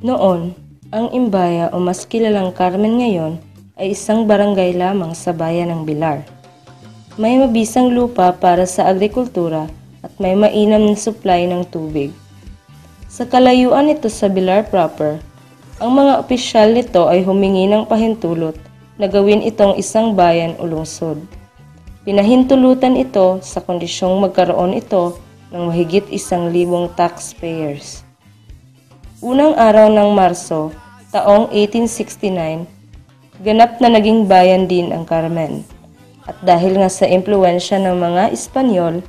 Noon, ang Imbaya o mas kilalang Carmen ngayon ay isang barangay lamang sa bayan ng Bilar. May mabisang lupa para sa agrikultura at may mainam na supply ng tubig. Sa kalayuan nito sa Bilar proper, ang mga opisyal nito ay humingi ng pahintulot na gawin itong isang bayan o lungsod. Pinahintulutan ito sa kondisyong magkaroon ito ng mahigit 1,000 taxpayers. Unang araw ng Marso, taong 1869, ganap na naging bayan din ang Carmen. At dahil nga sa impluwensya ng mga Espanyol,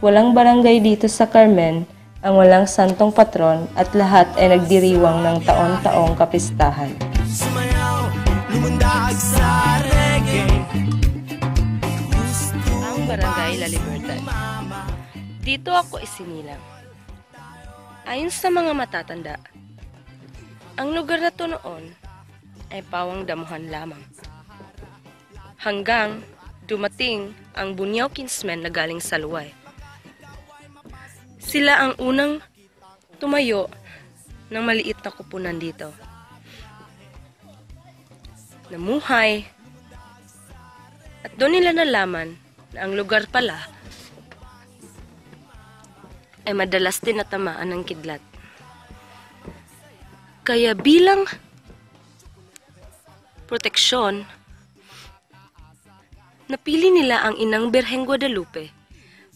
walang barangay dito sa Carmen ang walang santong patron at lahat ay nagdiriwang ng taon-taong kapistahan. Sumayaw, lumundag sa reggae. Ang barangay La Libertad. Dito ako isinilang. Ayon sa mga matatanda, ang lugar na to noon ay pawang damuhan lamang. Hanggang dumating ang Bunyaw Kinsmen na galing sa Luway. Sila ang unang tumayo ng maliit na kupunan dito. Namuhay at doon nila nalaman na ang lugar pala ay madalas din natamaan ng kidlat. Kaya bilang proteksyon, napili nila ang Inang Birheng Guadalupe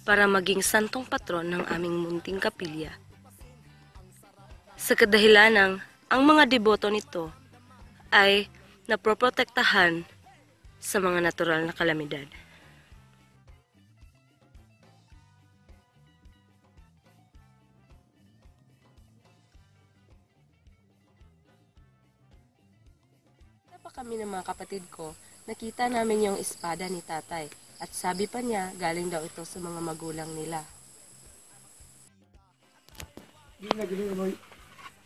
para maging santong patron ng aming munting kapilya. Sa kadahilanang ang mga deboto nito ay naproprotektahan sa mga natural na kalamidad. Kami ng mga kapatid ko, nakita namin yung espada ni tatay at sabi pa niya galing daw ito sa mga magulang nila. Di na gano'n mo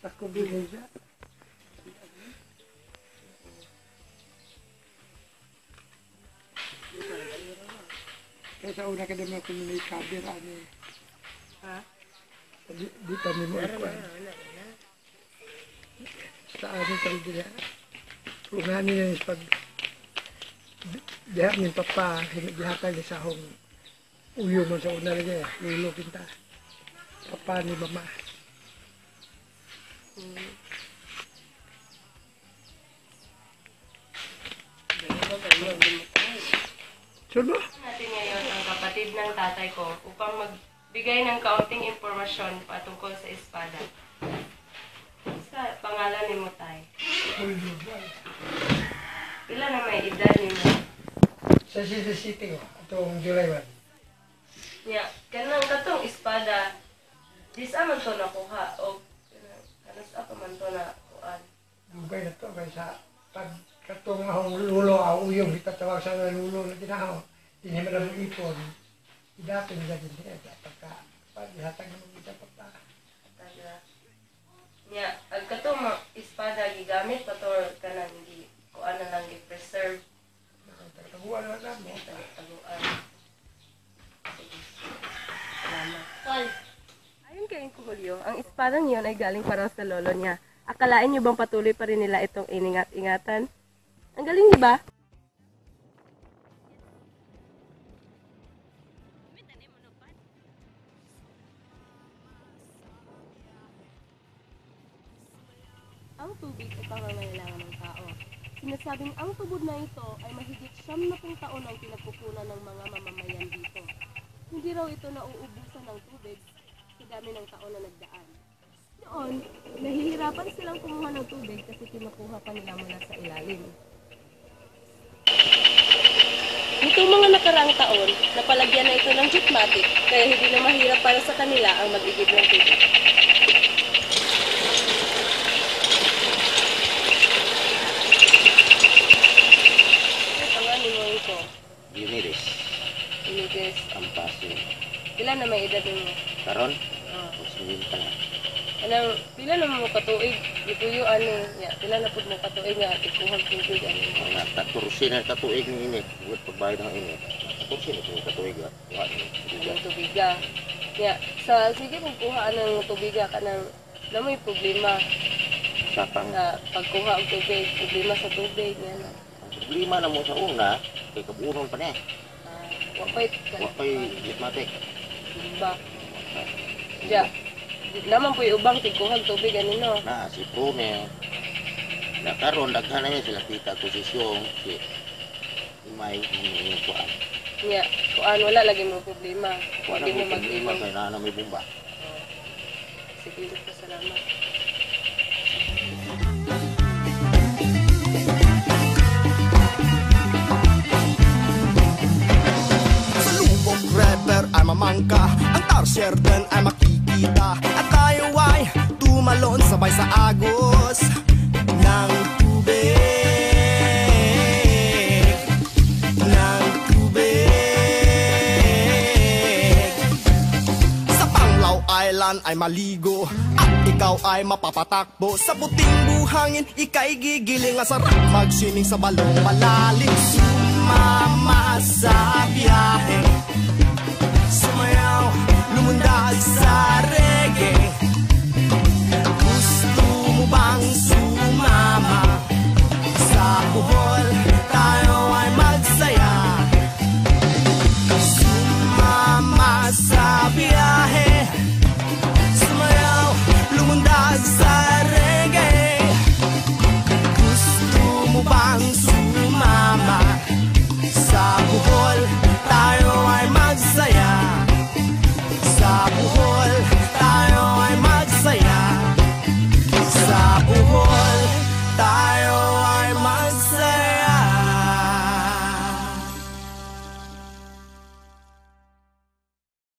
takot din siya. Kaya sa una ka naman ako nila ikabira niya. Ha? Di pa niyo mo ikuan. Sa amin kami nila. Kung namin na pag dihat ng papa, hinagihatan niya sa akong uyo mo sa una niya, lulo kita. Papa ni mama. Suno? Natin ngayon ang kapatid ng tatay ko upang magbigay ng kaunting impormasyon patungkol sa espada. Sa pangalan ni Mutay. Pila na may edad ni mo? Sa City ko, itong July 1. Ya, kanang katong espada, disa man to nakuha o kanas apa man to na kuan. Dugay na to, kaya sa pagkatong akong lulo, ang uyong itatawag sa lulo na ginaho, hindi mo na ipon. Idapin nila din niya, pagkadihatag naman kita pagka. Ya, ang katong espada gigamit pator kanang gi kuan na lang gi-preserve. Taguan na lang mo. Taguan. Salamat. Ayon kay Julio, ang espada niyon ay galing para sa lolo niya. Akalain niyo bang patuloy pa rin nila itong iningat-ingatan? Ang galing, di ba? Ang tubig ay pangangailangan ng tao. Sinasabing ang tubod na ito ay mahigit 70 taon ang pinagkukunan ng mga mamamayan dito. Hindi raw ito nauubusan ng tubig sa dami ng taon na nagdaan. Noon, nahihirapan silang kumuha ng tubig kasi kinukuha pa nila mula sa ilalim. Nitong mga nakaraang taon, napalagyan na ito ng jutmatic kaya hindi na mahirap para sa kanila ang mag-igib ng tubig. Diomedes, Inides. Ampasio. Pila na may edad mo? Karon, Oh. Kusinta na. Anang, pila na mo katuig? Ituyo ano? Ya, pila na po mo katuig nga tikuhang tubig ano? Mga 14 na katuig ni ini. Buat pagbayad ng ini. 14 na po katuig. Ang tubiga. Ya, sa sige kung kuha ng tubiga ka ng na may problema. Sakang pagkuha og tubig, problema sa tubig yan. problema na mo sa una, kay kabunon pa niya. Wapay gitmatik. Ba. Ja. Naman po yung ubang tigkuhag tubig anino. Na si Prune. Nakaroon daghan na sila kita posisyon si Imay ng kuan. Nya, kuan wala lagi mo problema. Kuan Hindi mo mo problema mag-inom. kay na may bomba. Sige, salamat. Sa Lubog River ay mamangka, ang tarsier din ay makikita, at tayo ay tumalon sabay sa agos ng tubig, ng tubig. Sa Panglao Island ay maligo, at ikaw ay mapapatakbo sa puting buhangin, ika'y gigiling ang sarap mag-swimming sa balong malalim. Sumama sa biyahe, sumayaw, lumundag sa reggae. Gusto mo bang sumama sa buhol